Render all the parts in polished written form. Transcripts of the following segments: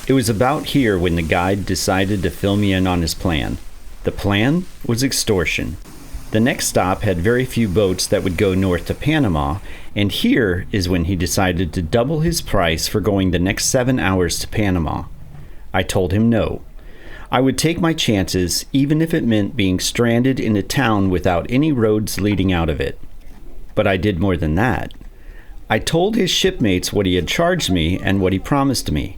It was about here when the guide decided to fill me in on his plan. The plan was extortion. The next stop had very few boats that would go north to Panama, and here is when he decided to double his price for going the next 7 hours to Panama. I told him no. I would take my chances, even if it meant being stranded in a town without any roads leading out of it. But I did more than that. I told his shipmates what he had charged me and what he promised me.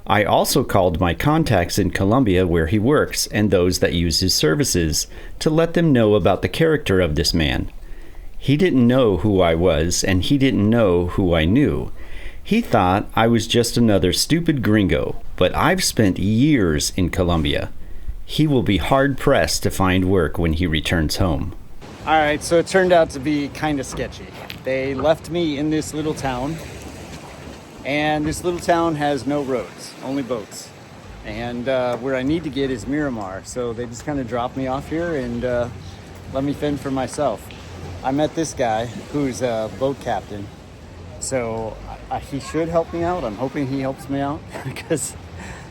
I also called my contacts in Colombia where he works and those that use his services to let them know about the character of this man. He didn't know who I was, and he didn't know who I knew. He thought I was just another stupid gringo, but I've spent years in Colombia. He will be hard-pressed to find work when he returns home. All right, so it turned out to be kind of sketchy. They left me in this little town, and this little town has no roads, only boats. And where I need to get is Miramar, so they just kind of dropped me off here and let me fend for myself. I met this guy who's a boat captain, so he should help me out. I'm hoping he helps me out because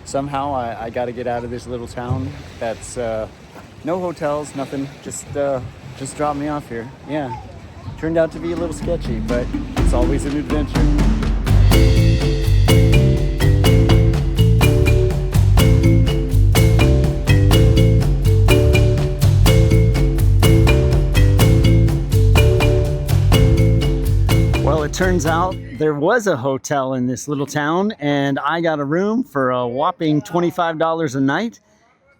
somehow I got to get out of this little town that's no hotels, nothing, just drop me off here. Yeah, turned out to be a little sketchy, but it's always an adventure. Well, it turns out there was a hotel in this little town, and I got a room for a whopping $25 a night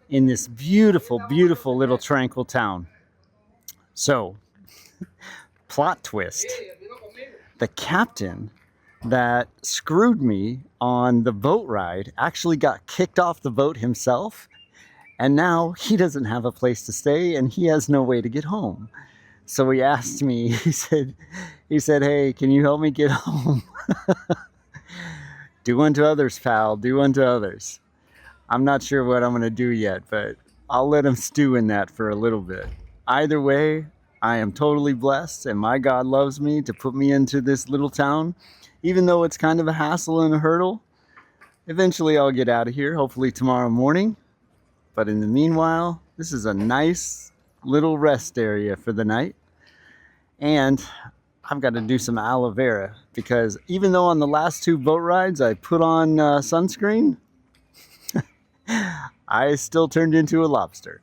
in this beautiful, beautiful little tranquil town. So, plot twist. The captain that screwed me on the boat ride actually got kicked off the boat himself, and now he doesn't have a place to stay and he has no way to get home. So he asked me, he said, "Hey, can you help me get home?" Do unto others, pal, do unto others. I'm not sure what I'm going to do yet, but I'll let him stew in that for a little bit. Either way, I am totally blessed, and my God loves me to put me into this little town, even though it's kind of a hassle and a hurdle. Eventually I'll get out of here, hopefully tomorrow morning. But in the meanwhile, this is a nice little rest area for the night. And I've got to do some aloe vera, because even though on the last 2 boat rides I put on sunscreen, I still turned into a lobster.